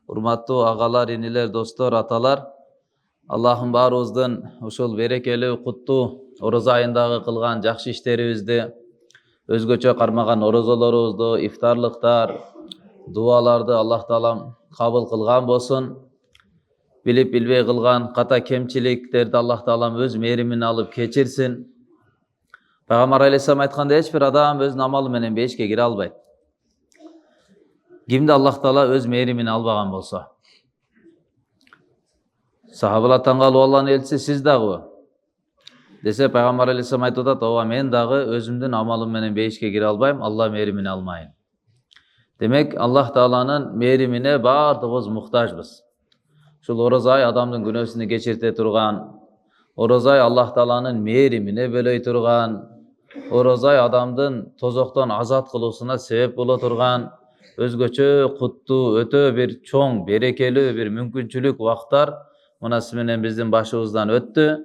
Урматтуу агалар, инилер, достор, аталар, Аллахым баарыбыздын ушул берекелүү, куттуу орозо айындагы кылган жакшы иштерибизди, өзгөчө кармаган орозолорубузду, ифтарлыктар, дуаларды Аллах таалам кабыл кылган болсун. Билип билбей кылган ката кемчиликтерди Аллах таалам өз мээримине алып кечирсин. Пайгамбар алейхиссалам айткандай, эч бир адам өзүнүн амалы менен бейишке кире албайт. Кимди Аллах таала өз мээримине албаган болсо. Сахабалар таң калып, Аллахнын элчиси, сиз дагыбы? Десе, Пайгамбар алейхиссалам айтып атат, ооба, мен дагы өзүмдүн амалым менен бейишке кире албайм, Алла мээримине алмайын. Демек, Аллах тааланын мээримине баардыгыбыз муктажбыз. Ушул орозо ай адамдын күнөөсүн кечирте турган, орозо ай Аллах тааланын мээримине бөлөй турган, орозо ай адамдын тозоктон азат кылуусуна себеп боло турган, өзгөчө куттуу, өтө бир чоң, берекелүү бир мүмкүнчүлүк убактар мына сиз менен биздин башыбыздан өттү.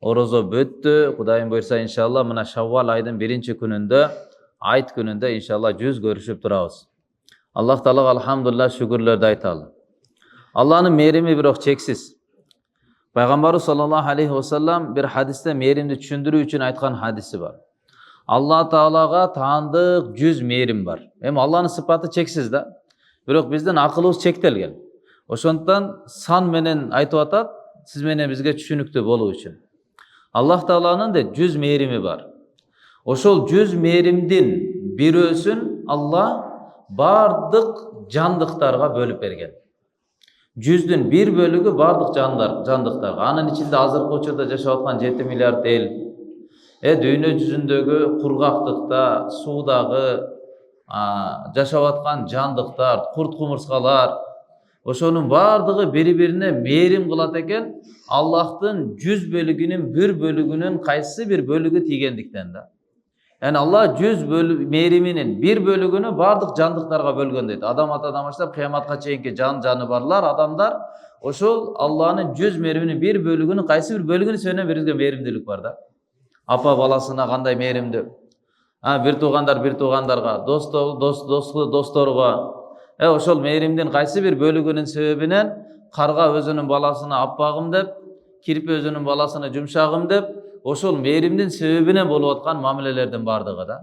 Орозо бүттү. Кудайым буйрса, иншалла, мына Шаввал айдын 1-күнүндө, айт күнүндө иншалла жүз көрүшүп турабыз. Аллах таалага алхамдулилlah, шүгүрлөрдү айталы. Алланын мээрими бирок чексиз. Пайгамбарыбыз саллаллаху алейхи вассалам бир хадисте мээримди түшүндүрүү үчүн айткан хадиси бар. Алла таалага таандык 100 мээрим бар. Эми Алланын сыпаты чексиз да. Бирок биздин акылыбыз чектелген. Ошондуктан сан менен айтып атат, сиз менен бизге түшүнүктүү болуу үчүн. Аллах тааланын 100 мээрими бар. Ошол 100 мээримдин бирөөсүн Алла бардык жандыктарга бөлүп берген. 100-дүн 1 бөлүгү бардык жандыктарга. Анын ичинде азыркы учурда жашап аткан 7 миллиард эл, дүйнө жүзүндөгү кургактыкта, суудагы жашап аткан жандыктар, курт-кумурскалар, ошонун бардыгы бири-бирине мээрим кылат экен. Аллахтын 100 бөлүгүнүн 1 бөлүгүнүн кайсы бир бөлүгү тийгендиктен да. Yani Allah 100 mээриминин 1 бөлүгүнү бардык жандыктарга бөлгөн дейт. Адам атадан баштап кыяматка чейинки жаны барлар, адамдар, ошол Алланын 100 мээриминин 1 бөлүгүнүн кайсы бир бөлүгүнүн сөнө биризге мээримдүүлүк бар да. Апа баласына кандай мээримдүү. Бир туугандарга, досторго. Ошол мээримдин кайсы бир бөлүгүнүн себебинен карга өзүнүн баласына аппагым деп, кирпи өзүнүн баласына жумшагым деп, ошол мээримдин себебинен болуп аткан мамилелердин бардыгы да.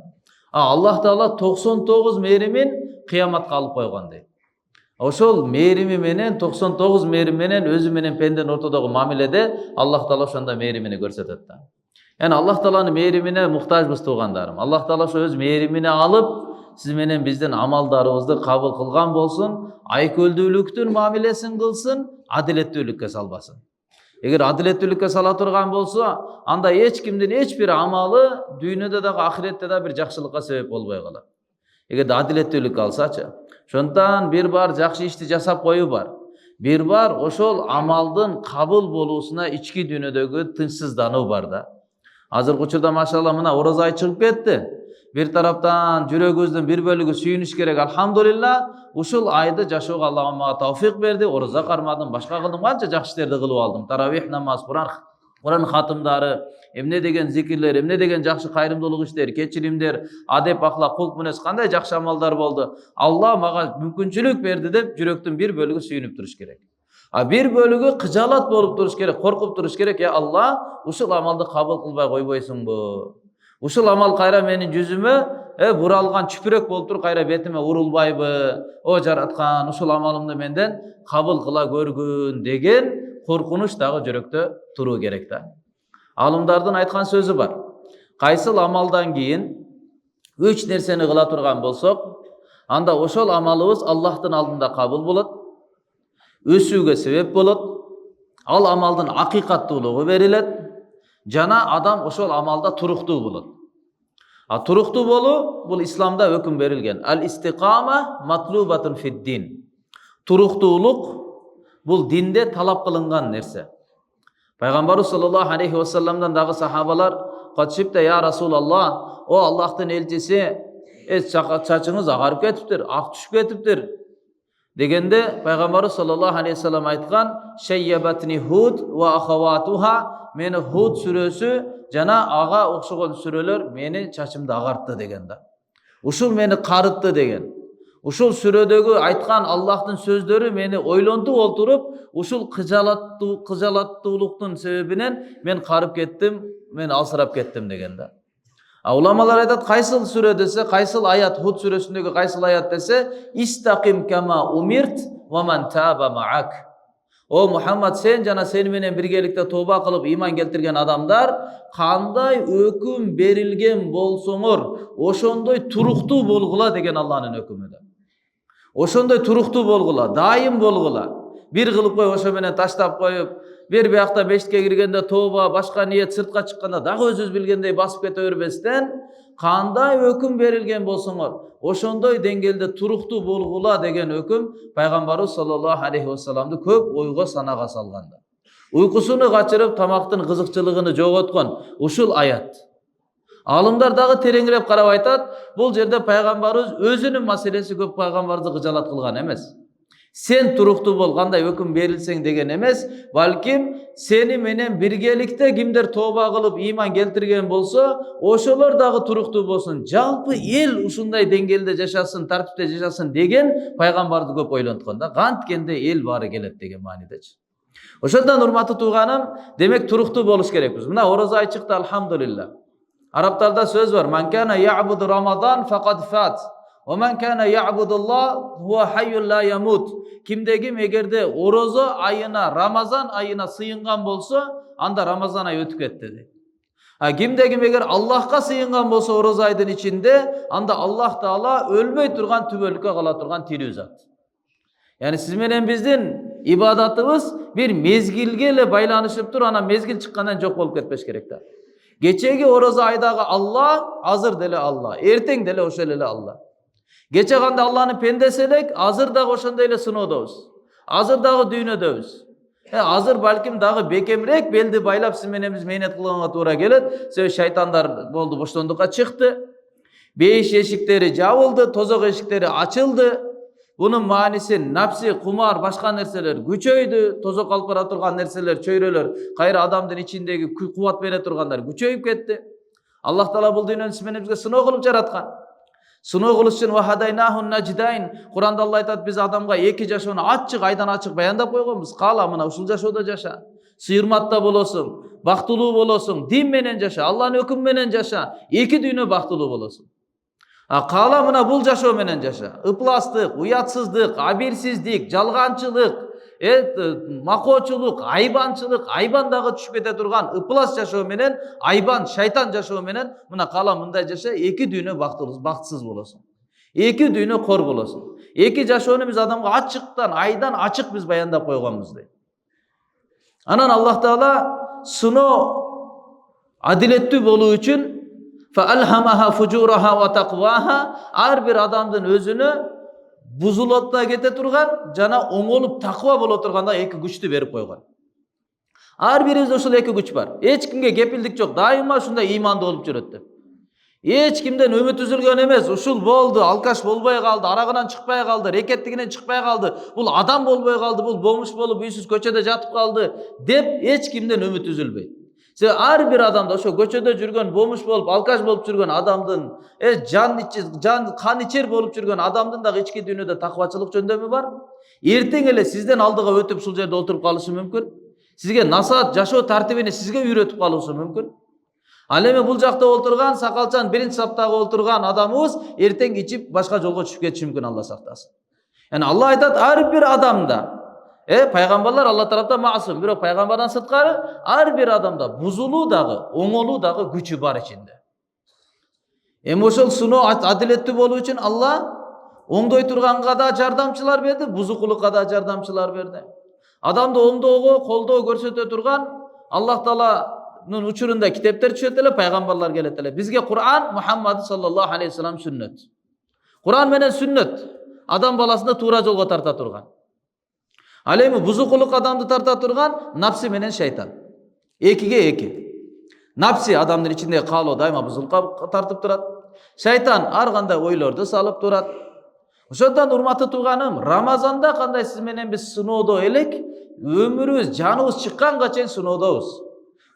Аллах таала 99 мээримин кыяматка алып койгон дейт. Ошол мээрими менен 99 мээрим менен өзү менен пенденин ортодогу мамиледе Аллах таала ошондо мээримини көрсөтөт да. Аллах тааланын мээримине муктажбыз туугандарым. Аллах таала ошо өз мээримине алып, сиз менен биздин амалдарыбызды кабыл кылган болсун, айкөлдүүлүктүн мамилесин кылсын, адилеттүүлүккө салбасын. Эгер адилеттүүлүккө сала турган болсо, анда эч кимдин эч бир амалы дүйнөдө дагы ахиретте да бир жакшылыкка себеп болбой калат. Эгер адилеттүүлүккө алсачы. Ошондон бир бар жакшы ишти жасап коюу бар. Бир бар ошол амалдын кабыл болуусуна ички дүйнөдөгү тынчсыздануу бар да. Азыркы учурда машалла мына орозо ай чыгып кетти. Bir taraftan жүрөгүбүздүн bir bölügü sүйүнүш керек. Alhamdulillah, ушул айды жашоого Алла мага тауфик берди. Ороза кармадым, башка кылдым, канча жакшы иштерди кылып алдым. Таравих намаз, Куран хатымдары, эмне деген зикирлер, эмне деген жакшы кайрымдуулук иштер, кечиримдер, адеп, ахлак, кулк мүнөз, кандай жакшы амалдар болду. Алла мага мүмкүнчүлүк берди деп жүрөктүн bir bölügü сүйүнүп туруш керек. Bir bölügü кыжалат болуп туруш керек, коркуп туруш керек. Я Алла, ушул амалды кабыл кылбай койбойсуңбу? Ушул амал кайра менин жүзүмө буралган чүпүрөк болуп туруп кайра бетиме урулбайбы? О жараткан, ушул амалымды менден кабыл кыла көргүн деген коркунуч дагы жүрөктө туруу керек да. Алымдардын айткан сөзү бар. Кайсыл амалдан кийин 3 нерсени кыла турган болсок, анда ошол амалыбыз Аллахтын алдында кабыл болот, өсүүгө себеп болот, ал амалдын акыйкаттуулугу берилет, жана адам ошол амалда туруктуу болот. Туруктуу болуу бул исламда өкүм берилген. Ал-истиқама матлубатун фид-дин. Туруктуулук бул динде талап кылынган нерсе. Пайгамбарыбыз саллаллаху алейхи вассаламдан дагы сахабалар катышыпты: "Я Расулаллах, о Аллахтын элчиси, чачыңыз агарып кетиптир, ак түшүп кетиптир." Дегенде Пайгамбарыбыз саллаллаху алейхи вассалам айткан: "Шайябатни Худ ва ахаватуха", мени Худ сүрөсү жана ага окшогон сүрөлөр мени чачымды агартты деген да. Ушул мени карытты деген. Ушул сүрөдөгү айткан Аллахтын сөздөрү мени ойлонтуп отуруп, ушул кыжалаттуулуктун себебинен мен карып кеттим, мен алсырап кеттим деген да. Уламалар айтат, кайсыл сүрө десе, кайсыл аят, Худ сүрөсүндөгү кайсыл аят десе, истақим кама умирт ва ман таба маак. О Мухаммад, сен жана сени менен биргеликте тооба кылып иман келтирген адамдар кандай өкүм берилген болсоңор, ошондой туруктуу болгула деген Алланын өкүмү да. Ошондой туруктуу болгула, дайым болгула. Бир кылып коюп ошо менен таштап коюп, бир биякта мешитке киргенде тооба, башка ниет, сыртка чыкканда дагы өзүбүз билгендей басып кете бербестен, кандай өкүм берилген болсоңор, ошондой деңгээлде туруктуу болгула деген өкүм пайгамбарыбыз саллаллаху алейхи вассаламды көп ойго санага салганда. Уйкусуну качырып, тамактын кызыкчылыгын жоготкон ушул аят. Алымдар дагы тереңирээк карап айтат, бул жерде пайгамбарыбыз өзүнүн маселеси көп пайгамбарды кыжалат кылган эмес. Сен туруктуу бол, кандай өкүм берилсең деген эмес, балким сени менен биргеликте кимдер тооба кылып иман келтирген болсо, ошолор дагы туруктуу болсун. Жалпы эл ушундай деңгээлде жашасын, тартипте жашасын деген пайгамбарды көп ойлонткон да. Канткенде эл баары келет деген маанидечи. Ошондон урматтуу тууганым, демек туруктуу болуш керекпиз. Мына орозо ай чыкты, алхамдулилла. Арабтарда сөз бар: "Ман кана я'буду Рамадан фaqad фат, ва ман кана я'будуллах хуа хайюн ла ямут." Кимде ким эгерде орозо айына, Рамазан айына сыйынган болсо, анда Рамазан айы өтүп кетти дейт. Кимде ким эгер Аллахка сыйынган болсо орозо айдын ичинде, анда Аллах Таала өлбөй турган, түбөлүккө кала турган тирүү зат. Яни сиз менен биздин ибадатыбыз бир мезгилге эле байланышып тур, анан мезгил чыккандан жок болуп кетпеш керек да. Кечеги орозо айдагы Алла азыр деле Алла, эртең деле ошол эле Алла. Кече кандай Алланын пендеси элек, азыр дагы ошондой эле сыноодобуз. Азыр дагы дүйнөдөбүз. Азыр балким дагы бекемирээк белди байлап сиз менен биз мээнет кылганга туура келет. Себеби шайтандар болду, боштондукка чыкты. Бейиш эшиктери жабылды, тозок эшиктери ачылды. Bunun manisi napsi, kumar, başka nerseler güçöydü, tozok alıp bara turgan nerseler, çöyrölөр, kayra adamdın içindeki kuvat bene turganlar güçöyüp ketdi. Allah Taala bul dünyanın ismini bizge sınoo kılıp jaratkan. Sınoo kılıç üçün vahadaynahun najdayn. Kur'anda Allah aytat, biz adamga eki jaşoonu açık, aydan açık bayandap koygonbuz. Kala mına usul jaşooda jaşa. Sıyırmatta bolosun, baktılуу bolosun, din menen jaşa, Allah'ın hüküm menen jaşa. Eki dünyö baktılуу bolosun. Kala mına bul jaşoo menen jaşa. Iplastık, uyatsızlık, abirsizlik, jalgançılık, makoçuluk, aybançılık, aybandağı düşüp kete turgan iplas jaşoo menen, ayban, şaytan jaşoo menen, mına kala mınday jaşa, eki dünyö baktsız bolosun. Eki dünyö kor bolosun. Eki jaşoonu biz adamga açıktan, aydan açık biz bayandap koygonbuz deydi. Anan Allah Taala sınoo adiletli boluu üçün فَأَلْهَمَهَا فُجُورَهَا وَتَقْوَاهَا Ar bir adamdın özünü buzulotla kete turgan, jana oңолуп takva bolo turganda eki güçtü berip koygan. Ar birimizde uşul eki güç var. Hiç kimge kepildik yok. Daima şunda imanda olup jüröt. Hiç kimden ümit üzülgen emes. Uşul boldu, alkaş bolbay kaldı, aragынан çıkpay kaldı, reketliginen çıkpay kaldı. Bul adam bolbay kaldı, bul bomuş bolup üysüz köçede jatıp kaldı dep hiç kimden ümit üzülbeydi. Her bir adamda şu göçöde жүрген, bomuş bolup, alkaş bolup жүрген adamdın, kan içer bolup жүрген adamdın da içki dünyada takvaçılık jönдөmü var. Erteң ele sizden aldığa ötüp sul jerde oturup kalışı mümkün. Sizge nasihat, жашоо tartibini sizge үйrөтүp kalışı mümkün. Al эми bul jakta oturgan, sakalçan birinci saptaga oturgan adamımız erteң içip başka jolga düşüp ketişi mümkün, Allah saktasın. Yani Allah aytat, her bir adamda Peygamberler Allah tarafta masum. Biro peygamberden sırtkarı her bir adamda buzulu dağı, oңолуу dağı gücü var içinde. Ошол сыноо адилеттүү болуу үчүн Allah оңдой турганга да жардамчылар берди, бузукулукка да жардамчылар берди. Адамды оңдоого, колдоо көрсөтө турган Allah Taala'nın учурунда китептер түшөт эле, пайгамбарлар келет эле. Бизге Кур'ан Muhammed sallallahu aleyhi ve sellem sünnet. Kur'an менен sünnet адам баласына туура жолго тарта турган. Ал эми бузукулук адамды тарта турган напси менен шайтан. Экиге эки. Напси адамдын ичинде каалоо дайыма бузулукка тартып турат. Шайтан ар кандай ойлорду салып турат. Ошондон урматтуу тууганым, Рамазанда кандай сиз менен биз сыноодо элек, өмүрүбүз, жаныбыз чыкканга чейин сыноодобуз.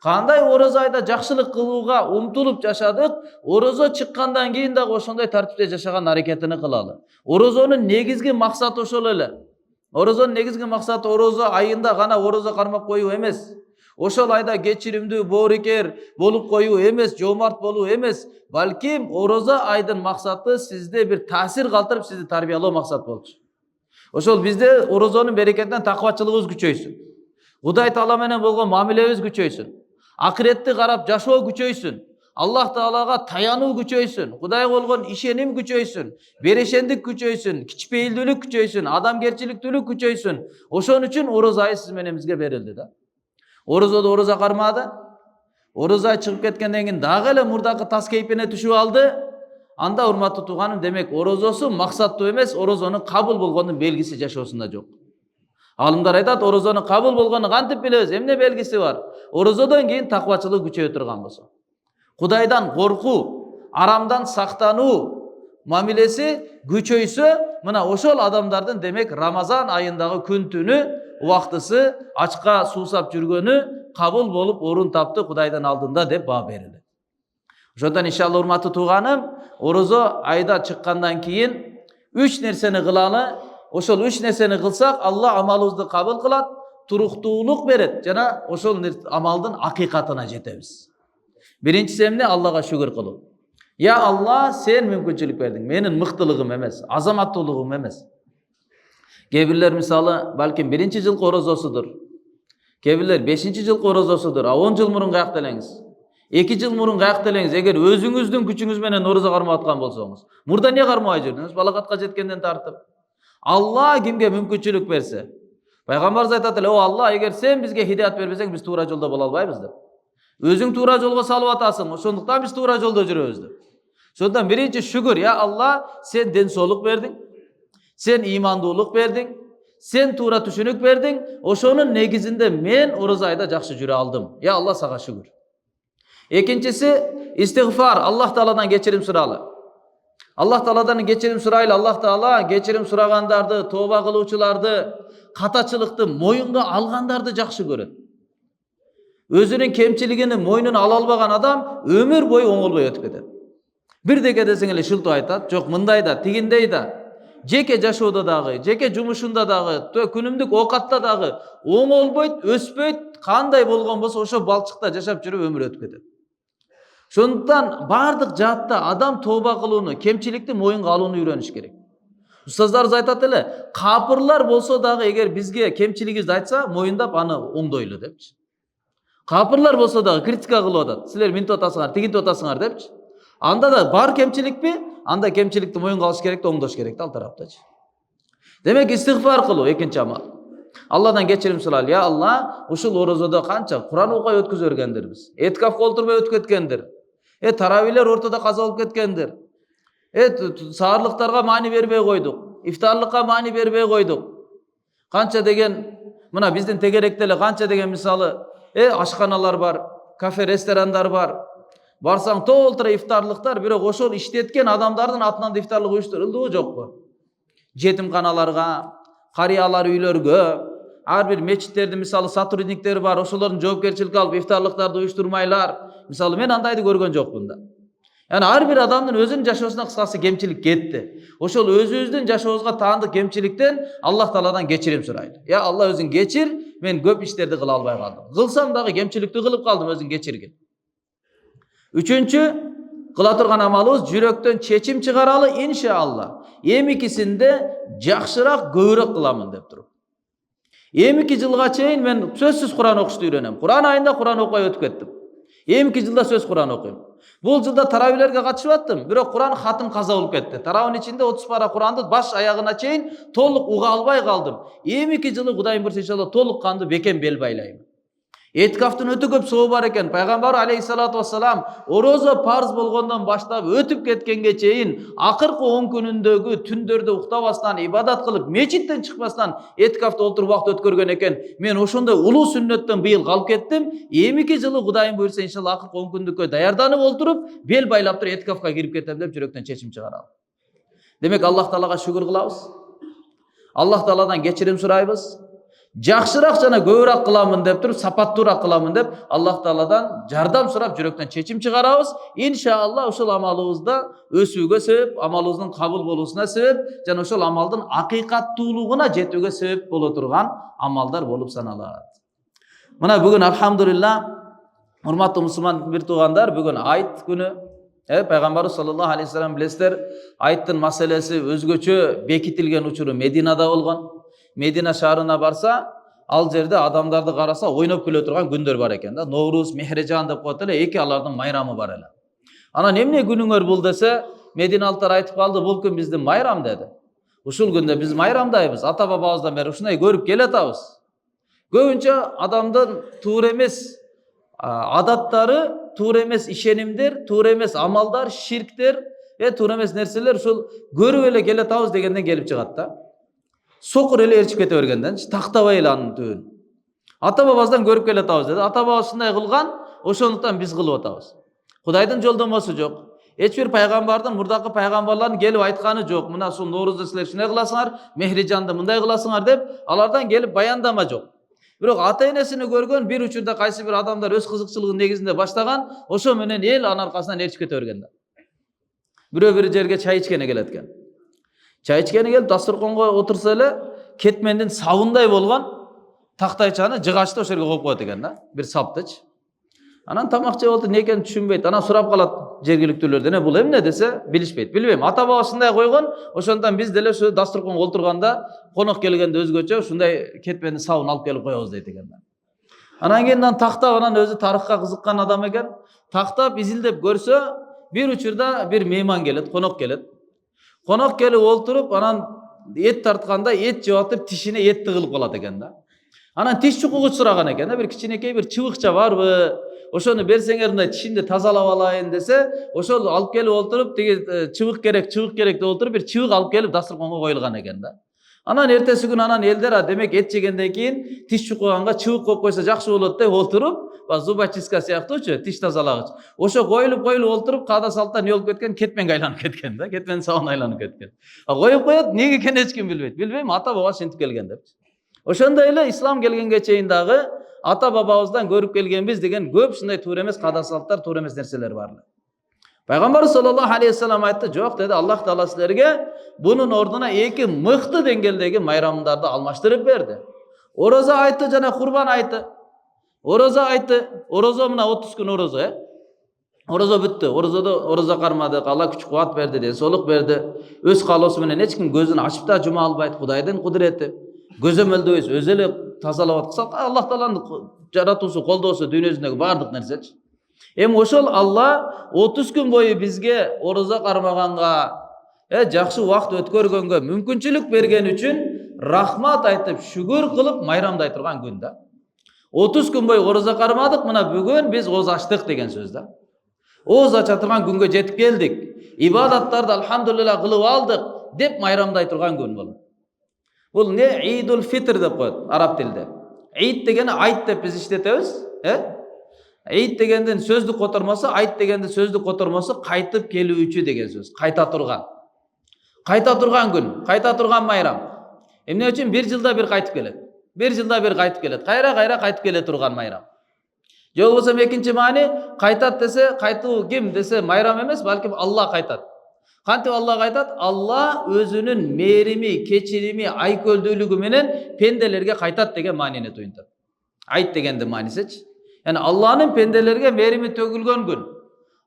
Кандай орозо айда жакшылык кылууга умтулуп жашадык, орозо чыккандан кийин дагы ошондой тартипте жашаган аракетини кылалы. Орозонун негизги максаты ошол эле. Орозонун негизги максаты орозо айында гана орозо кармап коюу эмес. Ошол айда кечиримдүү, боорукер болуп коюу эмес, жоомарт болуу эмес, балким орозо айдын максаты сизде бир таасир калтырып, сизди тарбиялоо максат болчу. Ошол бизде орозонун берекетинен такыбачылыгыбыз күчөйсүн. Кудай Таала менен болгон мамилебиз күчөйсүн. Акыретти карап жашоо күчөйсүн. Аллах Таалага таянуу күчөйсүн. Кудайга болгон ишеним күчөйсүн. Берешендик күчөйсүн. Кичпейилдүүлүк күчөйсүн. Адамгерчиликтүүлүк күчөйсүн. Ошон үчүн орозо айы сиз менен бизге берилди да. Орозодо орозо кармады. Орозо ай чыгып кеткенден кийин дагы эле мурдакы тас кейпине түшүп алды. Анда урматтуу тууганым, демек орозосу максаттуу эмес, орозонун кабыл болгондун белгиси жашоосунда жок. Алымдар айтат, орозонун кабыл болгонун кантип билебиз? Эмне белгиси бар? Орозодон кийин такыбачылык күчөйө турган болсо. Кудайдан коркуу, арамдан сактануу мамилеси күчөйсө, мына ошол адамдардын демек Рамазан айындагы күн түнү убактысы ачка суусап жүргөнү кабыл болуп орун тапты Кудайдын алдында деп баа берилет. Ошондон иншалла урматтуу тууганым, орозо айда чыккандан кийин 3 нерсени кылалы. Ошол 3 нерсени кылсак, Алла амалыбызды кабыл кылат, туруктуулук берет жана ошол амалдын акыйкатына жетебиз. Биринчиси эмне? Аллага шүгүр кылуу. Я Алла, сен мүмкүнчүлүк бердиң. Менин мыктылыгым эмес, азаматтуулугум эмес. Кээ бирлер мисалы балким 1-чи жылкы орозосудур. Кээ бирлер 5-чи жылкы орозосудур. 10 жыл мурун каякта элеңиз. 2 жыл мурун каякта элеңиз. Эгер өзүңүздүн күчүңүз менен орозо кармап аткан болсоңуз, мурда эмне кармабай жүрдүңүз? Балагатка жеткенден тартып. Алла кимге мүмкүнчүлүк берсе. Пайгамбарыбыз айтат эле: "О Алла, эгер сен бизге хидаят бербесең, биз туура жолдо боло албайбыз" деп. Өзүң туура жолго салып атасың, ошондуктан биз туура жолдо жүрөбүз деп. Ошондон биринчи шүгүр, я Алла, сен ден соолук бердиң, сен имандуулук бердиң, сен туура түшүнүк бердиң, ошонун негизинде мен орозо айда жакшы жүрө алдым. Я Алла, сага шүгүр. Экинчиси истигфар, Аллах Тааладан кечирим суралы. Аллах Тааладан кечирим сурайлы. Аллах Таала кечирим сурагандарды, тооба кылуучуларды, катачылыкты моюнга алгандарды жакшы көрөт. Өзүнүн кемчилигини мойнуна ала албаган адам өмүр бою оңолбой өтүп кетет. Бирдеге десең эле шылтоо айтат, жок мындай да, тигиндей да. Жеке жашоодо дагы, жеке жумушунда дагы, күнүмдүк оокатта дагы оңолбойт, өспөйт, кандай болгон болсо ошо балчыкта жашап жүрүп өмүр өтүп кетет. Ошондуктан бардык жаатта адам тооба кылууну, кемчиликти моюнга алууну үйрөнүш керек. Устаздарыбыз айтат эле, капырлар болсо дагы эгер бизге кемчилигибизди айтса, моюндап аны оңдойлу депчи. Капырлар болсо дагы критика кылып атат. Силер минтип атасыңар, тигинтип атасыңар депчи. Анда да бар кемчиликпи? Анда кемчиликти моюнга алыш керек, оңдош керек ал тараптачы. Демек истигфар кылуу экинчи амал. Алладан кечирим сурайлы. Я Алла, ушул орозодо канча Куран окуй өткөзө бергендирбиз. Эткафка олтурбай өтүп кеткендир. Таравилер ортодо каза болуп кеткендир. Саарлыктарга маани бербей койдук. Ифтарлыкка маани бербей койдук. Канча деген, мына биздин тегеректе эле канча деген мисалы ашканалар бар, кафе, ресторандар бар. Барсаң толтура ифтарлыктар, бирок ошол иштеткен адамдардын атынан да ифтарлык уюштурулдубу жокпу? Жетимканаларга, карыялар үйлөргө, ар бир мечиттердин мисалы сотрудниктери бар, ошолордун жоопкерчиликке алып ифтарлыктарды уюштурмайлар. Мисалы мен андайды көргөн жокмун да. Яны ар бир адамдын өзүнүн жашоосуна кыскасы кемчилик кетти. Ошол өзүбүздүн жашообузга таандык кемчиликтен Аллах Тааладан кечирим сурайлы. Я Алла, өзүң кечир, мен көп иштерди кыла албай калдым. Кылсам дагы кемчиликти кылып калдым, өзүң кечиргин. Үчүнчү кыла турган амалыбыз жүрөктөн чечим чыгаралы, иншалла. Эмикисинде жакшыраак, көбүрөөк кыламын деп туруп. 2 жылга чейин мен сөзсүз Куран окушту үйрөнөм. Куран айында Куран окуй өтүп кеттим. 2 жылда сөз Куран окуйм. Бул жылда таравилерге катышып аттым, бирок Куран хатым каза болуп кетти. Таравын ичинде 30 пара Куранды баш аягына чейин толук уга албай калдым. 2 жылы Кудайым буйрса иншалла толук канды бекем бел байлайм. Эткафтын өтө көп собу бар экен. Пайгамбар алейхиссалату вассалам орозо парз болгондон баштап өтүп кеткенге чейин акыркы 10 күнүндөгү түндөрдө уктабастан, ибадат кылып, мечиттен чыкпастан эткафта отуруп убакыт өткөргөн экен. Мен ошондой улуу сүннөттөн быйыл калып кеттим. 2 жылы Кудайым буйрса иншалла акыркы 10 күндүккө даярданып олтуруп, бел байлап туруп эткафка кирип кетем деп жүрөктөн чечим чыгарам. Демек Аллах Таалага шүгүр кылабыз. Аллах Тааладан кечирим сурайбыз. Жакшыраак жана көбүрөөк кыламын деп туруп, сапаттуураак кыламын деп Аллах Тааладан жардам сурап жүрөктөн чечим чыгарабыз. Иншалла ошол амалыбызда өсүүгө себеп, амалыбыздын кабыл болуусуна себеп жана ошол амалдын акыйкаттуулугуна жетүүгө себеп боло турган амалдар болуп саналат. Мына бүгүн алхамдулилла, урматтуу мусулман бир туугандар, бүгүн айт күнү. Пайгамбарыбыз саллаллаху алейхи вассалам билесиздер, айттын маселеси өзгөчө бекитилген учуру Мединада болгон. Медина шаарына барса, ал жерде адамдарды караса ойноп күлө турган күндөр бар экен да. Ноурuz, Мехрежан деп коет эле, эки алардын майрамы бар эле. Анан эмне күнүңөр бул десе, Мединалыктар айтып калды, бул күн биздин майрам деди. Ушул күндө биз майрамдайбыз, ата бабабыздан бери ушундай көрүп келатабыз. Көбүнчө адамдын туура эмес адаттары, туура эмес ишенимдер, туура эмес амалдар, ширктер, туура эмес нерселер ушул көрүп эле келатабыз дегенден келип чыгат да. Сокур эле ээрчип кете бергенден, тактабай эле анын түбүн. Ата бабабыздан көрүп келатабыз деди. Ата бабабыз ушундай кылган, ошондуктан биз кылып атабыз. Кудайдын жолдомосу жок. Эч бир пайгамбардын, мурдакы пайгамбарлардын келип айтканы жок. Мына ушул Ноурузда силер ушундай кыласыңар, Мехрижанды мындай кыласыңар деп, алардан келип баяндама жок. Бирок ата-энесини көргөн бир учурда кайсы бир адамдар өз кызыкчылыгын негизинде баштаган, ошо менен эл анын аркасынан ээрчип кете берген да. Бирөө бир жерге чай ичкене келет экен. Чай ичкене келип дастурконго отурса эле, кетмендин сабындай болгон тактайчаны жыгачты ошо жерге коюп коет экен да, бир саптычы. Анан тамак жеп отуруп, не экенин түшүнбөйт. Анан сурап калат жергиликтүүлөрдөн, бул эмне десе, билишпейт. Билбейм, ата баба ушундай койгон, ошондон биз деле ошо дастурконго отурганда, конок келгенде өзгөчө ушундай кетмендин сабын алып келип коебуз дейт экен да. Анан кийин тактап, анан өзү тарыхка кызыккан адам экен. Тактап, изилдеп көрсө, бир учурда бир мейман келет, конок келет. Конок келип олтуруп, анан эт тартканда эт жеп атып, тишине эт тыгылып калат экен да. Анан тиш чукугуч сураган экен да, бир кичинекей бир чыбыкча барбы? Ошону берсеңер мындай тишимди тазалап алайын десе, ошол алып келип олтуруп, тиги чыбык керек деп олтуруп, бир чыбык алып келип дастурконго коюлган экен да. Анан эртеси күнү анан элдер, демек эт жегенден кийин тиш чукуганга чыбык коюп койсо жакшы болот деп олтуруп, зубочистка сыяктуучу, тиш тазалагыч. Ошо коюлуп олтуруп, каада салтта не болуп кеткен, кетменге айланып кеткен да, кетмен сабын айланып кеткен. Коюп коет, эмнеге экенин эч ким билбейт. Билбейм, ата баба шинтип келген деп. Ошондой эле ислам келгенге чейин дагы ата бабабыздан көрүп келгенбиз деген көп ушундай туура эмес каада салттар, туура эмес нерселер бар. Пайгамбар саллаллаху алейхи вассалам айтты, жок деди, Аллах Таала силерге бунун ордуна эки мыкты деңгээлдеги майрамдарды алмаштырып берди. Орозо айтты жана курбан айтты. Орозо айтты. Орозо мына 30 күн орозо, Орозо бүттү. Орозо кармадык, Алла күч кубат берди, денсаулык берди. Өз каалоосу менен эч ким көзүн ачып да жума албайт, Кудайдын кудурети. Көзөмөлдөйбүз, өзү эле тазалап аткысак, Аллах Тааланын жаратуусу, колдоосу, дүйнөсүндөгү бардык нерсечи. Эми ошол Алла 30 күн бою бизге орозо кармаганга, жакшы убакыт өткөргөнгө мүмкүнчүлүк берген үчүн рахмат айтып, шүгүр кылып майрамдай турган күн да. 30 күн бою орозо кармадык, мына бүгүн биз ооз ачтык деген сөз да. Ооз ача турган күнгө жетип келдик. Ибадаттарды алхамдулилла кылып алдык деп майрамдай турган күн бул. Бул не? Идул Фитр деп коет араб тилинде. Ид дегени айт деп биз иштетебиз, Ид дегендин сөздүк котормосу, айт дегендин сөздүк котормосу кайтып келүүчү деген сөз. Кайта турган. Кайта турган күн, кайта турган майрам. Эмне үчүн? Бир жылда бир кайтып келет. Бир жылда бир кайтып келет. Кайра кайтып келе турган майрам. Же болбосо экинчи маани, кайтат десе, кайтуу ким десе майрам эмес, балким Алла кайтат. Кантип Алла кайтат? Алла өзүнүн мээрими, кечирими, айкөлдүүлүгү менен пенделерге кайтат деген маанини туюнтат. Айт дегендин маанисичи. Яни Алланын пенделерге мээрими төгүлгөн күн.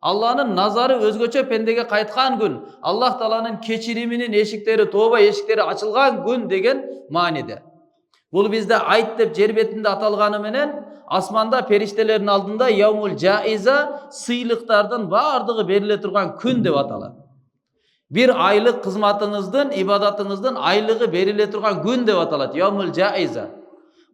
Алланын назары өзгөчө пендеге кайткан күн. Аллах Тааланын кечириминин эшиктери, тооба эшиктери ачылган күн деген мааниде. Бул бизде айт деп жер бетинде аталганы менен асманда периштелердин алдында Яумул Жаиза, сыйлыктардын бардыгы бериле турган күн деп аталат. Bir aylık kızmatınızdan, ibadetınızdan aylığı berile turgan gün деп аталат. Yaumul Jaiza.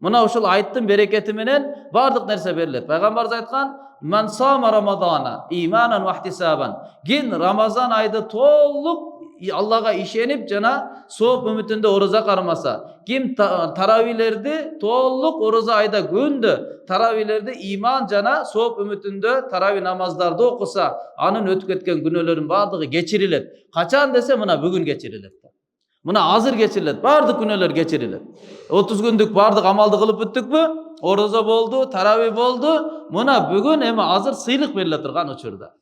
Muna uşul ayttın bereketi menen bardık nerse berilet. Peygamberimiz aytkan, "Men sama Ramazana imanan ve ihtisaban." Gin Ramazan ayda tolluk Allah'a işenip jana soğup ümitinde oruza karmasa. Kim taravihlerdi tolluk oruza ayda gündü. Taravihlerde iman jana soğup ümitinde taravih namazlarda okusa, anın ötüp ketken günölerin bardığı geçirilet. Kaçan dese mına bugün geçirilet. Mına azır geçirilet, bardıq günöler geçirilet. 30 gündük bardıq amaldı kılıp büttükpü? Oroza boldu, tarawih boldu. Mına bugün emi azır sıylık berile turgan uçurda.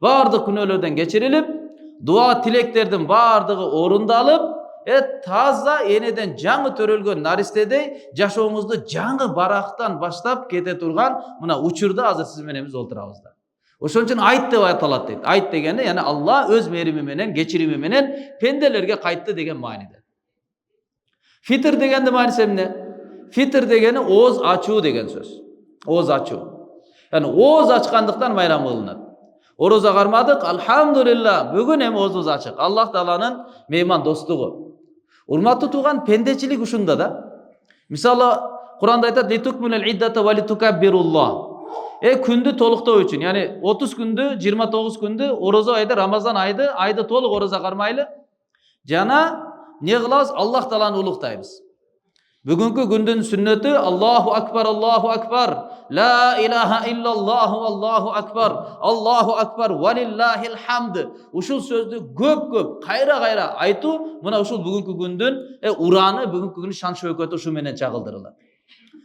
Bardıq günölerden geçirilip, dua tileklerden bardığı orundalıp, taza eneden жаңы төрөлgön naristedey жашоомузду жаңы барактан баштап кете турган мына учурда азыр сиз менен биз олтурабыз да. Ошон үчүн айт деп аталат дейт. Айт дегени яна Алла өз мерими менен, кечирими менен пенделерге кайтты деген мааниде. Фитр дегенди мааниси эмне? Фитр дегени ооз ачуу деген сөз. Ооз ачуу. Яни ооз ачкандыктан майрам кылынат. Ороза кармадык, алхамдулилла, бүгүн эми оозубуз ачык. Аллах Тааланын мейман достугу. Урматтуу туган пендечилик ушунда да. Мисалы, Куранда айтат: "Литукмилул иддата ва литукаббируллах." Күндү толуктоо үчүн, яни 30 күндү, 29 күндү орозо айды, Рамазан айды толук ороза кармайлы. Жана не кылабыз? Аллах Тааланы улуктайбыз. Бүгүнкү күндүн сүннөтү Аллаху акбар, Аллаху акбар, ла илаха иллаллаху, Аллаху акбар, Аллаху акбар, валиллахил хамд. Ушул сөздү көп кайра айтуу, мына ушул бүгүнкү күндүн ураны, бүгүнкү күндүн шан шөкөтү ушу менен чагылдырылат.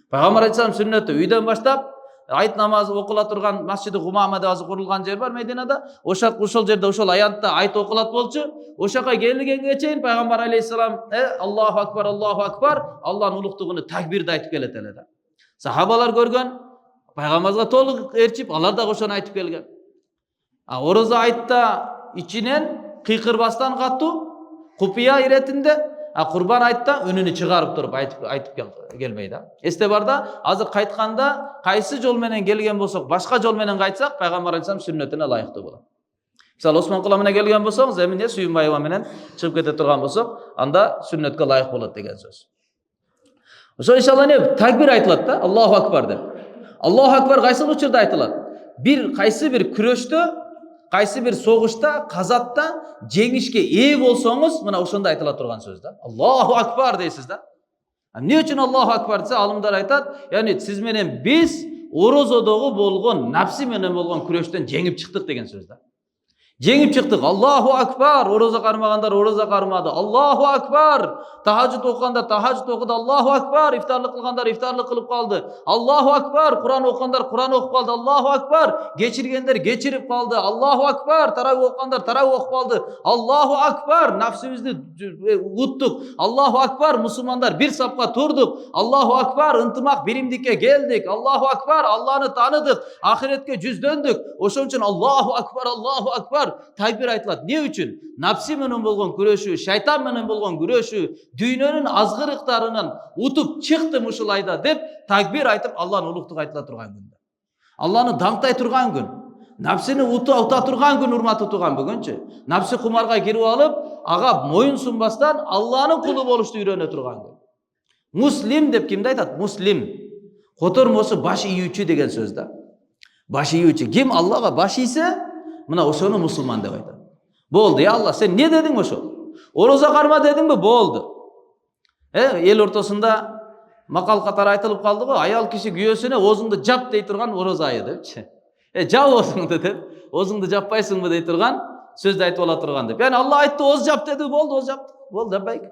Пайгамбар айтсам сүннөтү үйдөн баштап айт намазы окула турган Масжиди Гумама деп азыр курулган жер бар Мединада. Ошол жерде ошол аянтта айт окулат болчу. Ошака келгенге чейин Пайгамбар алейхиссалам Аллаху акбар, Аллаху акбар, Алланын улуктугуну такбирди айтып келет эле да. Сахабалар көргөн, Пайгамбарга толук ээрчип, алар да ошону айтып келген. Ороза айтта ичинен кыйкырбастан каттуу, купуя иретинде, Курбан айтта үнүнү чыгарып туруп айтып келбей да. Эсте барда, азыр кайтканда кайсы жол менен келген болсок, башка жол менен кайтсак, Пайгамбар айтсам сүннөтүнө ылайыктуу болот. Мисалы Осман Кула менен келген болсоңуз, эмне Сүйүнбаева менен чыгып кете турган болсок, анда сүннөткө ылайык болот деген сөз. Ошо иншалла не такбир айтылат да, Аллаху акбар деп. Аллаху акбар кайсы учурда айтылат? Кайсы бир күрөштө, кайсы бир согушта, казатта жеңишке ээ болсоңуз, мына ошондо айтыла турган сөз да. Аллаху акбар дейсиз да. Эмне үчүн Аллаху акбар десе, алымдар айтат, яни сиз менен биз орозодогу болгон, напси менен болгон күрөштөн жеңип чыктык деген сөз да. Жеңип чыктык. Аллаху акбар. Ороза кармагандар ороза кармады. Аллаху акбар. Тахажжуд окугандар тахажжуд окуду. Аллаху акбар. Ифтарлык кылгандар ифтарлык кылып калды. Аллаху акбар. Куран окугандар Куран окуп калды. Аллаху акбар. Кечиргендер кечирип калды. Аллаху акбар. Таравih окугандар таравih окуп калды. Аллаху акбар. Нафсибизди уттук. Аллаху акбар. Мусулмандар бир сапка турдук. Аллаху акбар. Ынтымак биримдикке келдик. Аллаху акбар. Алланы таныдык. Ахиретке жүздөндүк. Ошон үчүн Аллаху акбар. Аллаху акбар. Такбир айтылат. Не үчүн? Напси менен болгон күрөшүү, шайтан менен болгон күрөшүү, дүйнөнүн азгырыктарынан утуп чыктым ушул айда деп такбир айтып Алланын улуктугу айтыла турган күн. Алланы даңктай турган күн. Напсини ута турган күн, урматтуу туган бүгүнчү. Напси кумарга кирип алып, ага моюн сунбастан Алланын кулу болушту үйрөнө турган күн. Муслим деп кимди айтат? Муслим. Котормосу баш ийүүчү деген сөз да. Баш ийүүчү. Ким Аллага баш ийсе, мына ошону мусулман деп айтат. Болду, я Алла, сен не дедиң ошо? Ороза карма дедиңби? Болду. Эл ортосунда макал катары айтылып калды го, аял киши күйөөсүнө оозуңду жап дей турган ороза айы депчи. Жап оозуңду деп, оозуңду жаппайсыңбы дей турган сөздү айтып ала турган деп. Яни Алла айтты, ооз жап деди, болду, ооз жап. Болду, жаппайк.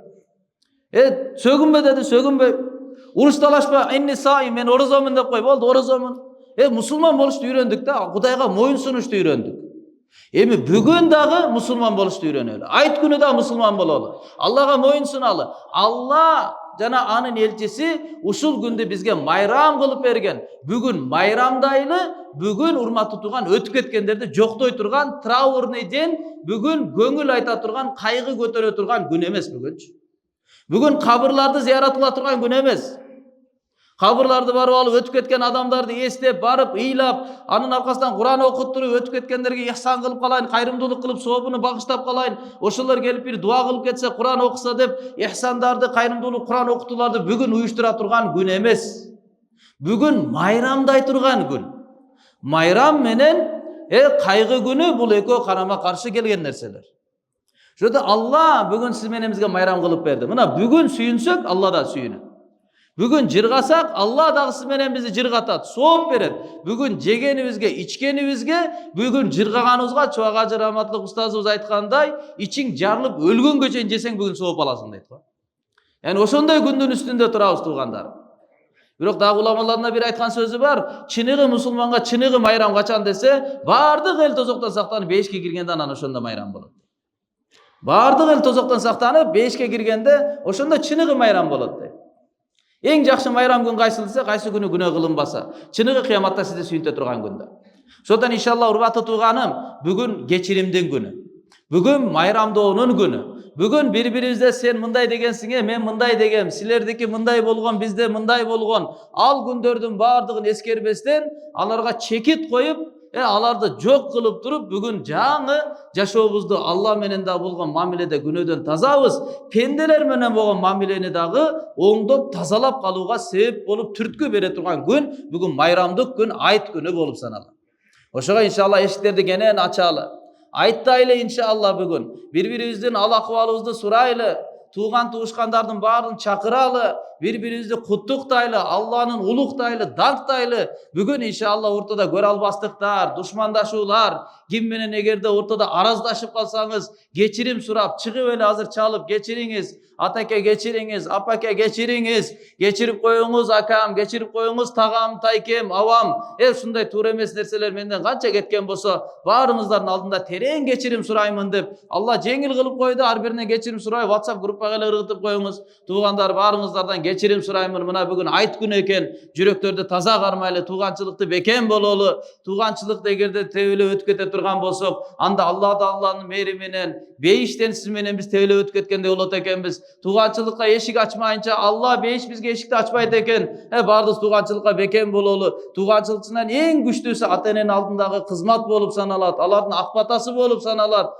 Сөгүнбө деди, сөгүнбөй. Уруш талашпа, инни саим, мен орозомун деп кой, болду, орозомун. Мусулман болушту үйрөндүк да, Кудайга моюн сунушту үйрөндүк. Эми бүгүн дагы мусулман болушту үйрөнөлү. Айт күнү да мусулман бололу. Аллага моюн суналы. Алла жана анын элчиси ушул күндү бизге майрам кылып берген. Бүгүн майрамдайлы, бүгүн урматтуу туган өтүп кеткендерди жоктой турган траурный ден, бүгүн көңүл айта турган, кайгы көтөрө турган күн эмес бүгүнчү. Бүгүн кабырларды зыярат кыла турган күн эмес. Кабырларды барып алып өтүп кеткен адамдарды эстеп барып ыйлап, анын аркасынан Куран окуттуруп өтүп кеткендерге ихсан кылып калайын, кайрымдуулук кылып сообуну багыштап калайын. Ошолор келип бир дуа кылып кетсе, Куран окуса деп ихсандарды, кайрымдуулук, Куран окутууларды бүгүн уюштура турган күн эмес. Бүгүн майрамдай турган күн. Майрам менен кайгы күнү бул экөө карама каршы келген нерселер. Ошондо Алла бүгүн сиз менен бизге майрам кылып берди. Мына бүгүн сүйүнсөк, Алла да сүйүнөт. Бүгін жырғасақ, Алла дағысы менен бізді жырғатады, сооп берет. Бүгін жегенибизге, ичкенибизге, бүгін жырғағаныбызга Чубак Ажы раматтылык устазыбыз айткандай, ичиң жарылып өлгөнгө чейин жесең бүгүн сооп аласың дейт го. Yani ошондой күндүн үстүндө турабыз туугандар. Бирок дагы уламалардан бир айткан сөзү бар. Чыныгы мусулманга чыныгы майрам качан десе, бардык эл тозоктон сактанып бейишке киргенде анан ошондо майрам болот. Бардык эл тозоктон сактанып бейишке киргенде ошондо чыныгы майрам болот дейт. Эң жакшы майрам күн кайсы десе, кайсы күнү күнөө кылынбаса, чыныгы кыяматта сизди сүйүнтө турган күндө. Ошондон иншалла урматтуу тууганым, бүгүн кечиримдин күнү. Бүгүн майрамдоонун күнү. Бүгүн бири-бирибизде сен мындай дегенсиң, мен мындай дегем, силердики мындай болгон, бизде мындай болгон. Ал күндөрдүн бардыгын эскербестен, аларга чекит коюп, аларды жок кылып туруп, бүгүн жаңы жашообузду Алла менен да болгон мамиледе күнөөдөн тазабыз, пенделер менен болгон мамилени дагы оңдоп тазалап калууга себеп болуп түрткү бере турган күн, бүгүн майрамдык күн, айт күнү болуп саналат. Ошого иншалла эшиктерди кенен ачалы. Айттайлы иншалла бүгүн. Бири-бирибиздин ал акыбалыбызды сурайлы, туган туушкандардын баарын чакыралы, бири-бирибизди куттуктайлы, Алланын улуктайлы, даңктайлы. Бүгүн иншалла ортодо көрө албастыктар, душмандашуулар, ким менен эгерде ортодо араздашып калсаңыз, кечирим сурап, чыгып эле азыр чалып кечириңиз. Атаке кечириңиз, апаке кечириңиз, кечирип коюңуз акам, кечирип коюңуз тагам, тайкем, авам. Ушундай туура эмес нерселер менден канча кеткен болсо, баарыңыздардын алдында терең кечирим сураймын деп, Алла жеңил кылып койду, ар бирине кечирим сурай, WhatsApp группага эле ыргытып коюңуз. Туугандар, баарыңыздардан кечирим сураймын. Мына бүгүн айт күнү экен, жүрөктөрдү таза кармайлы, тууганчылыкты бекем бололу. Тууганчылыкты эгерде тебелеп өтүп кете турган болсок, анда Алланын мээри менен, бейиштен сиз менен биз тебелеп өтүп кеткендей болот экенбиз. Тууганчылыкка эшик ачмайынча Алла бейиш бизге эшикти ачпайт экен. Бардык тууганчылыкка бекем бололу. Тууганчылыкчынан эң күчтүүсү ата-эненин алдындагы кызмат болуп саналат, алардын ак батасы болуп саналат.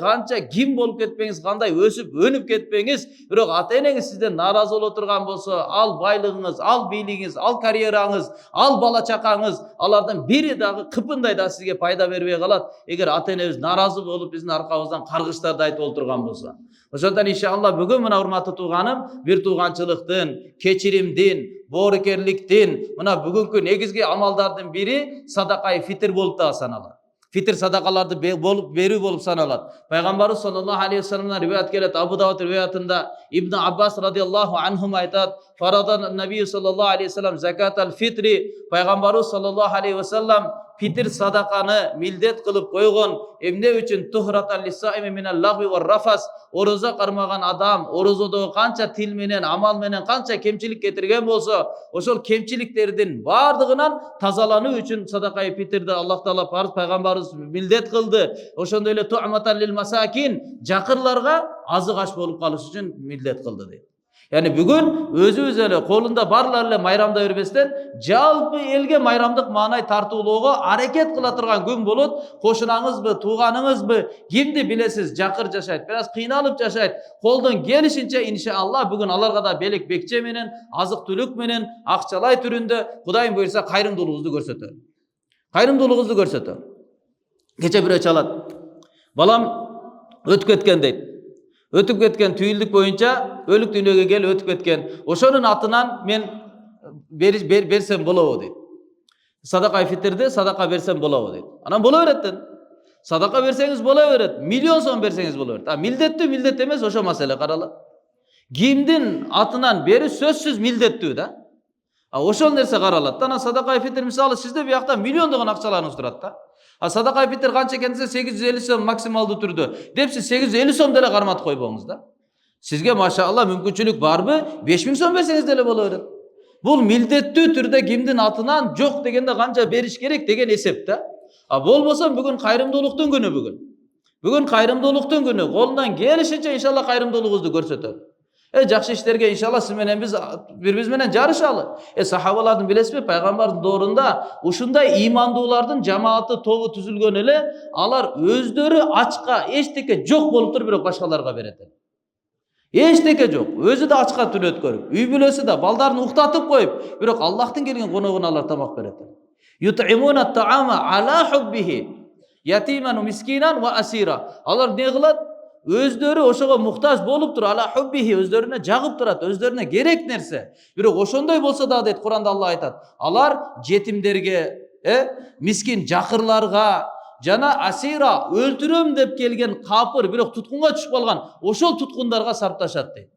Канча ким болуп кетпеңиз, кандай өсүп өнүп кетпеңиз, бирок ата-энеңиз сизден нааразы боло турган болсо, ал байлыгыңыз, ал бийлигиңиз, ал карьераңыз, ал бала чакаңыз, алардын бири дагы кыпындай да сизге пайда бербей калат. Эгер ата-энебиз нааразы болуп биздин аркабыздан каргыштарды айтып олтурган болсо. Ошондон иншалла бүгүн мына урматтуу тууганым, бир тууганчылыктын, кечиримдин, боорукерликтин, мына бүгүнкү негизги амалдардын бири садакай фитр болуп да саналат. Фитр садакаларды берүү болуп саналат. Пайгамбарыбыз саллаллаху алейхи вассаламдан риваят келет, Абу Дауд риваятында Ибн Аббас радиаллаху анхум айтат, фарадан набий саллаллаху алейхи вассалам закатал фитри, пайгамбарыбыз саллаллаху алейхи вассалам фитр садаканы милдет кылып койгон. Эмне үчүн? Тухратал лисаими минал лагви ва рафас. Орозо кармаган адам, орозодо канча тил менен, амал менен канча кемчилик кетирген болсо, ошол кемчиликтердин бардыгынан тазалануу үчүн садакай фитрди Аллах Таала парыз, пайгамбарыбыз милдет кылды. Ошондой эле ту'матал лил масакин, жакырларга азык аш болуп калыш үчүн милдет кылды дейт. Yani бүгүн өзүбүз эле колунда барлар эле майрамда бербестен, жалпы элге майрамдык маанай тартуулоого аракет кыла турган күн болот. Кошунаңызбы, тууганыңызбы, кимди билесиз, жакыр жашайт, бираз кыйналып жашайт. Колдон келишинче иншалла бүгүн аларга да белек бекче менен, азык түлүк менен, акчалай түрүндө Кудайым буйрса кайрымдуулугубузду көрсөтөлү. Кайрымдуулугубузду көрсөтөлү. Кече бирөө чалат. Балам өтүп кеткен дейт. Өтүп кеткен түйүлдүк боюнча өлүк дүйнөгө келип өтүп кеткен. Ошонун атынан мен берсем болобу дейт. Садакай фитрди садака берсем болобу дейт. Анан боло берет. Садака берсеңиз боло берет. Миллион сом берсеңиз боло берет. Милдеттүү, милдет эмес, ошо маселе каралат. Кимдин атынан берүү сөзсүз милдеттүү да. Ошол нерсе каралат. Анан садакай фитр мисалы сизде биякта миллиондогон акчаларыңыз турат да. Садакай фитр канча экен десе 850 сом максималдуу түрдө. Деп сиз 850 сом деле карматып койбоңуз да. Сизге машалла мүмкүнчүлүк барбы? 5000 сом берсеңиз деле боло берет. Бул милдеттүү түрдө кимдин атынан жок дегенде канча бериш керек деген эсеп да. Болбосо бүгүн кайрымдуулуктун күнү бүгүн. Бүгүн кайрымдуулуктун күнү. Колундан келишинче иншалла кайрымдуулугубузду көрсөтөлү. Жакшы иштерге иншалла сиз менен биз бири-бириз менен жарышалы. Сахабалардын билесизби, пайгамбардын доорунда ушундай имандуулардын жамааты тобу түзүлгөн эле, алар өздөрү ачка эчтеке жок болуп туруп бирок башкаларга берет. Эчтеке жок. Өзү да ачка түн өткөрүп, үй бүлөсү да балдарын уктатып коюп, бирок Аллахтын келген коногуна алар тамак берет. Yut'imuna ta'ama ala hubbihi yatiman wa miskinan wa asira. Алар не кылат? Өздөрү ошого муктаж болуп туруп, ала хуббихи, өздөрүнө жагып турат, өздөрүнө керек нерсе. Бирок ошондой болсо да дейт Куранда Алла айтат, алар жетимдерге, мискин жакырларга жана асира өлтүрөм деп келген капыр, бирок туткунга түшүп калган ошол туткундарга сарпташат дейт.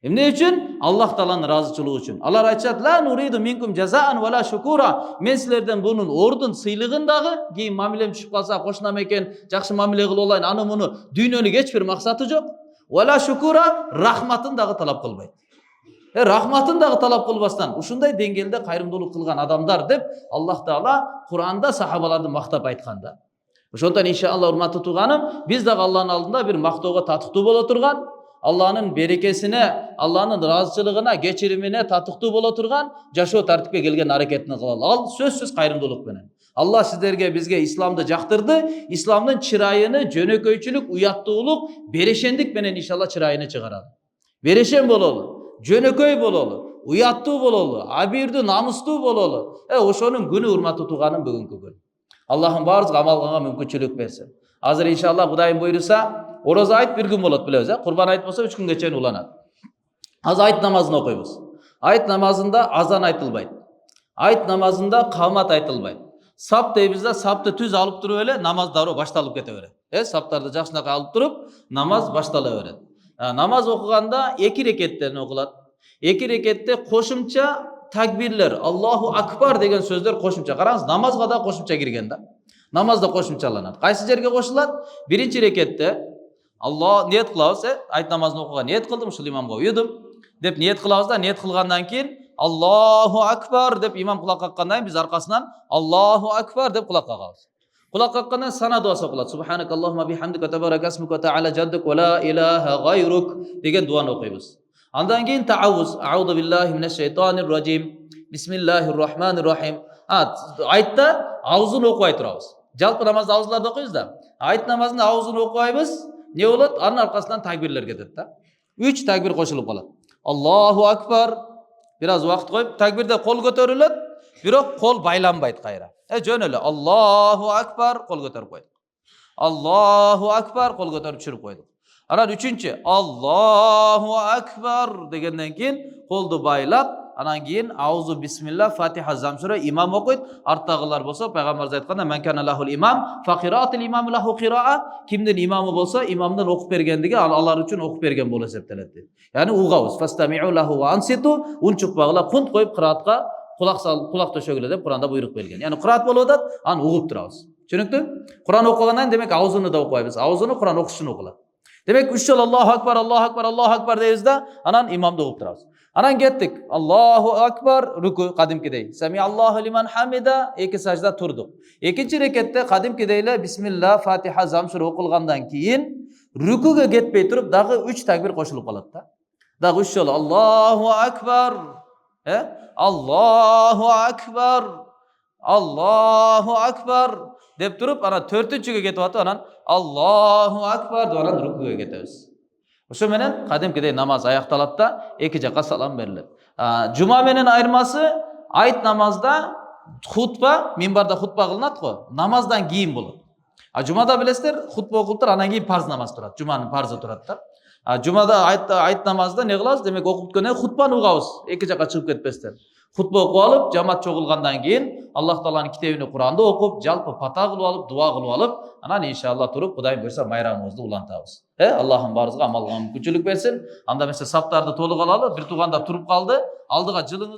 Эмне үчүн? Аллах Тааланын ыраазычылыгы үчүн. Алар айтышат: "Ла нуриду минкум жазаан вала шукура." Мен силерден бунун ордун, сыйлыгын дагы, кийин мамилем түшүп калса, кошунам экен, жакшы мамиле кылып алайын, аны муну дүйнөлүк эч бир максаты жок. Вала шукура, рахматын дагы талап кылбайт. Рахматын дагы талап кылбастан ушундай деңгээлде кайрымдуулук кылган адамдар деп Аллах Таала Куранда сахабаларды мактап айтканда. Ошондон иншалла урматтуу тууганым, биз дагы Алланын алдында бир мактоого татыктуу боло турган, Алланын берекесине, Алланын ыраазычылыгына, кечиримине татыктуу боло турган жашоо тартипке келген аракетин кылалы. Ал сөзсүз кайрымдуулук менен. Алла сиздерге, бизге исламды жактырды, исламдын чырайыны жөнөкөйчүлүк, уяттуулук, берешендик менен иншалла чырайыны чыгаралы. Берешен бололу, жөнөкөй бололу, уяттуу бололу, абийирдүү, намустуу бололу. Ошонун күнү урматтуу тууганым бүгүнкү күн. Аллахым баарыбызга амал кылганга мүмкүнчүлүк берсин. Азыр иншалла Кудайым буйруса, Ороза айт бир күн болот билебиз, Курбан айт болсо 3 күнгө чейин уланат. Азыр айт намазын окуйбуз. Айт намазында азан айтылбайт. Айт намазында камат айтылбайт. Сап дейбиз да, сапты түз алып туруп эле намаз дароо башталып кете берет. Саптарды жакшынакай алып туруп, намаз баштала берет. Намаз окуганда 2 рекеттен окулат. 2 рекетте кошумча такбирлер, Аллаху акбар деген сөздөр кошумча. Караңыз, намазга да кошумча кирген да. Намазда кошумчаланат. Кайсы жерге кошулат? Биринчи рекетте Алла ниет кылабыз, айт намазын окуга ниет кылдым, ушул имамга уюдум деп ниет кылабыз да, ниет кылгандан кийин Аллаху акбар деп имам кулак каккандан кийин биз аркасынан Аллаху акбар деп кулак кагабыз. Кулак каккандан сана дуасы окулат. Субханак Аллахума бихамдика табарак асмука таала жаддук ва ла илаха гайрук деген дуаны окуйбуз. Андан кийин таавуз, аузу биллахи минаш шайтанир ражим, бисмиллахир рахманир рахим. Айтта аузун окубай турабыз. Жалпы намазда аузларды окуйбуз да. Айт намазында аузун окубайбыз. Не болот? Анын аркасынан такбирлер кетет да. 3 такбир кошулуп калат. Аллаху акбар. Бир аз убакыт коюп, такбирде кол көтөрүлөт, бирок кол байланбайт кайра. Жөн эле Аллаху акбар, кол көтөрүп койдук. Аллаху акбар, кол көтөрүп чүрүп койдук. Анан 3-нчү Аллаху акбар дегенден кийин колду байлап, анан кийин аузу бисмилла Фатиха замсура имам окуйт. Арттагылар болсо пайгамбарыбыз айтканда мен кана лахул имам факираатил имам лаху кираа, кимдин имамы болсо имамдын окуп бергендиги алар үчүн окуп берген болуп эсептелет дейт. Яны угабыз. Фастамиу лаху ва анситу, унчукпагыла, кунт коюп кыраатка кулак салып, кулак төшөгүлө деп Куранда буйрук берген. Яны кыраат болуп атат, аны угуп турабыз. Түшүнүктү? Куран окугандан демек аузуну да окубайбыз. Аузуну Куран окушун окулат. Демек 3 жолу Аллаху акбар, Аллаху акбар, Аллаху акбар дейбиз да, анан имамды угуп турабыз. Анан кеттик. Аллаху акбар, руку кадимкидей. Сами Аллаху лиман хамида, 2 сажда турдук. Экинчи рекетте кадимкидей эле бисмилла Фатиха замсура окулгандан кийин рукуга кетпей туруп дагы 3 такбир кошулуп калат да. Дагы 3 жолу Аллаху акбар, Аллаху акбар, Аллаху акбар деп туруп, анан 4-нчүгө кетип атып, анан Аллаху акбар деп анан рукуга кетебиз. Ошо менен кадимкидей намаз аякталат да, 2 жакка салам берилет. Жума менен айырмасы, айт намазда хутба, минбарда хутба кылынат го, намаздан кийин болот. Жумада билесиздер, хутба окулуптур, анан кийин парз намаз турат. Жуманын парзы турат да. Жумада айт намазда не кылабыз? Демек окуп бүткөндөн кийин хутбаны угабыз. 2 жакка чыгып кетпестен. Хутба окуп алып, жамаат чогулгандан кийин Аллах Тааланын китебин Куранды окуп, жалпы фата кылып алып, дуа кылып алып, анан иншалла туруп Кудайым буйруса майрамыбызды улантабыз. Аллахым баарыбызга амал кылганга мүмкүнчүлүк берсин. Анда эмесе саптарды толук алалы, бир тууганда туруп калды, алдыга жылыңыз